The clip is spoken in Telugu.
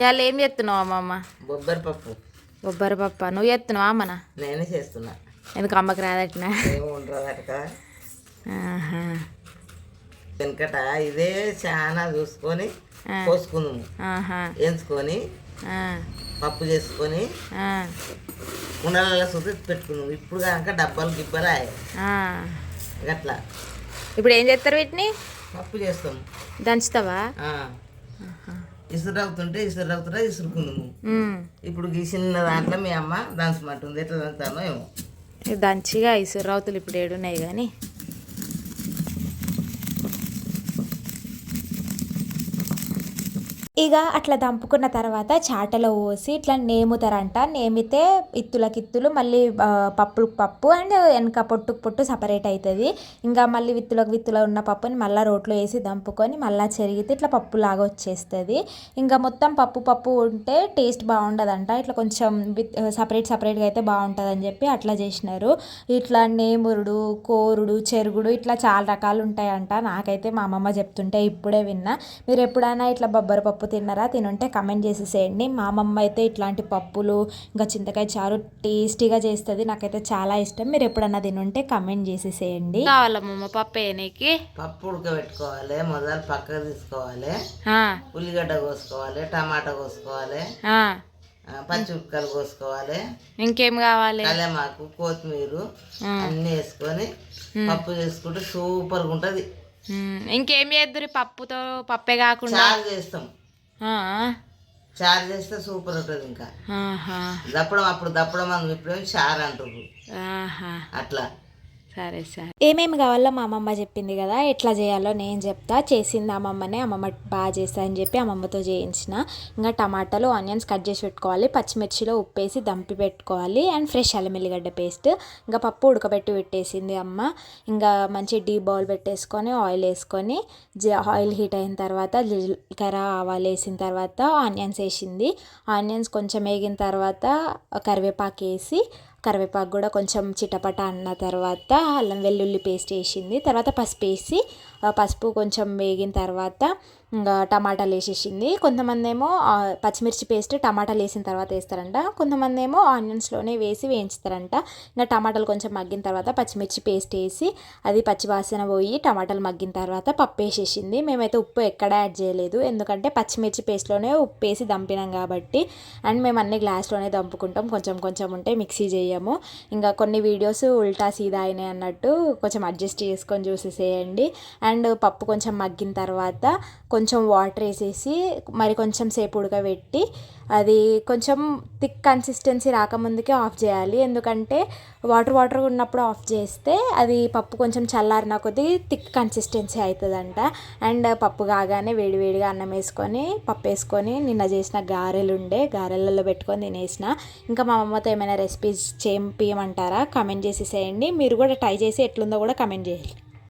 ఇవాళ ఏం చేస్తున్నావు అమ్మమ్మ? బొబ్బరి పప్పు. బొబ్బరి పప్ప నువ్వు చేస్తున్నావా అమ్మన? నేనే చేస్తున్నా. ఎందుకు అమ్మకి రాదట్నా? ఏముండదట వెనకట ఇదే చాలా చూసుకొని పోసుకుందాము, ఎంచుకొని పప్పు చేసుకొని కుండలలో సుతి పెట్టుకున్నాము. ఇప్పుడు కనుక డబ్బాలు గిబ్బలు అట్లా. ఇప్పుడు ఏం చేస్తారు వీటిని? పప్పు చేస్తాము. దంచుతావా? ఇసురు ఇసురుకున్నాము. ఇప్పుడు చిన్న దాంట్లో మీ అమ్మ దంచమంటుంది. ఎట్లా దంచుతానో ఏమో. దంచిగా ఇసురు రౌతులు ఇప్పుడు ఏడున్నాయి కానీ ఇక అట్లా దంపుకున్న తర్వాత చాటలో పోసి ఇట్లా నేముతారంట. నేమితే ఇత్తులకిత్తులు మళ్ళీ పప్పులకు పప్పు అండ్ వెనక పొట్టు సపరేట్ అవుతుంది. ఇంకా మళ్ళీ విత్తులకు ఉన్న పప్పుని మళ్ళీ రోట్లో వేసి దంపుకొని మళ్ళీ చెరిగితే ఇట్లా పప్పులాగా వచ్చేస్తుంది. ఇంకా మొత్తం పప్పు ఉంటే టేస్ట్ బాగుండదంట. ఇట్లా కొంచెం సపరేట్గా అయితే బాగుంటుంది అని చెప్పి అట్లా చేసినారు. ఇట్లా నేమురుడు, కోరుడు, చెరుగుడు ఇట్లా చాలా రకాలు ఉంటాయంట. నాకైతే మా అమ్మమ్మ చెప్తుంటే ఇప్పుడే విన్నా. మీరు ఎప్పుడైనా ఇట్లా బొబ్బరి పప్పు తిన్నారా? తినుంటే కమెంట్ చేసేసేయండి. మా అమ్మమ్మ అయితే ఇట్లాంటి పప్పులు ఇంకా చింతకాయ చారు టేస్టీగా చేస్తుంది. నాకైతే చాలా ఇష్టం. మీరు ఎప్పుడన్నా తినుంటే కమెంట్ చేసేసేయండి. కావాలమ్మమ్మ పప్పు వేయనీకి? పప్పు ఉడకబెట్టుకోవాలి, మొదలు పక్కకు తీసుకోవాలి, ఉల్లిగడ్డ కోసుకోవాలి, టమాటా కోసుకోవాలి, పచ్చిమిరపకాయలు కోసుకోవాలి, ఇంకేం కావాలి? కలెమాకు, కొత్తిమీర అన్నీ వేసుకొని పప్పు చేసుకుంటే సూపర్గా ఉంటుంది. ఇంకేం చేద్దరు పప్పుతో? పప్పే కాకుండా చారు చేస్తాం. చారు చేస్తే సూపర్ ఉంటుంది. ఇంకా దప్పడం ఇప్పుడు చారు అంటారు అట్లా. సరే సరే. ఏమేమి కావాలో మా అమ్మమ్మ చెప్పింది కదా, ఎట్లా చేయాలో నేను చెప్తా. చేసింది అమ్మమ్మనే. అమ్మమ్మ బాగా చేస్తా అని చెప్పి అమ్మమ్మతో చేయించిన. ఇంకా టమాటాలు, ఆనియన్స్ కట్ చేసి పెట్టుకోవాలి. పచ్చిమిర్చిలో ఉప్పేసి దంపి పెట్టుకోవాలి. అండ్ ఫ్రెష్ అల్లం ఎల్లిగడ్డ పేస్ట్. ఇంకా పప్పు ఉడకబెట్టి పెట్టేసింది అమ్మ. ఇంకా మంచి డీ బౌల్ పెట్టేసుకొని ఆయిల్ వేసుకొని ఆయిల్ హీట్ అయిన తర్వాత జీలకర్ర ఆవాలు వేసిన తర్వాత ఆనియన్స్ వేసింది. ఆనియన్స్ కొంచెం వేగిన తర్వాత కరివేపాకు వేసి, కరివేపాకు కూడా కొంచెం చిటపట అన్న తర్వాత అల్లం వెల్లుల్లి పేస్ట్ వేసింది. తర్వాత పసుపు వేసి, పసుపు కొంచెం వేగిన తర్వాత ఇంకా టమాటాలు వేసేసింది. కొంతమంది ఏమో పచ్చిమిర్చి పేస్ట్ టమాటాలు వేసిన తర్వాత వేస్తారంట. కొంతమంది ఏమో ఆనియన్స్లోనే వేసి వేయించుతారంట. ఇంకా టమాటాలు కొంచెం మగ్గిన తర్వాత పచ్చిమిర్చి పేస్ట్ వేసి అది పచ్చివాసన పోయి టమాటాలు మగ్గిన తర్వాత పప్పు వేసేసింది. మేమైతే ఉప్పు ఎక్కడ యాడ్ చేయలేదు, ఎందుకంటే పచ్చిమిర్చి పేస్ట్లోనే ఉప్పు వేసి దంపినాం కాబట్టి. అండ్ మేము అన్ని గ్లాస్లోనే దంపుకుంటాం, కొంచెం ఉంటే మిక్సీ చేయము. ఇంకా కొన్ని వీడియోస్ ఉల్టా సీదా అయినాయి అన్నట్టు కొంచెం అడ్జస్ట్ చేసుకొని చూసేసేయండి. అండ్ పప్పు కొంచెం మగ్గిన తర్వాత కొంచెం వాటర్ వేసేసి మరి కొంచెం సేపు ఉడకబెట్టి అది కొంచెం థిక్ కన్సిస్టెన్సీ రాకముందుకే ఆఫ్ చేయాలి. ఎందుకంటే వాటర్ ఉన్నప్పుడు ఆఫ్ చేస్తే అది పప్పు కొంచెం చల్లారిన కొద్దీ థిక్ కన్సిస్టెన్సీ అవుతుందంట. అండ్ పప్పు కాగానే వేడివేడిగా అన్నం వేసుకొని పప్పు వేసుకొని నిన్న చేసిన గారెలలో పెట్టుకొని తినేసిన. ఇంకా మా అమ్మతో ఏమైనా రెసిపీస్ చేయించమంటారా? కమెంట్ చేసేసేయండి. మీరు కూడా ట్రై చేసి ఎట్లుందో కూడా కమెంట్ చేయండి.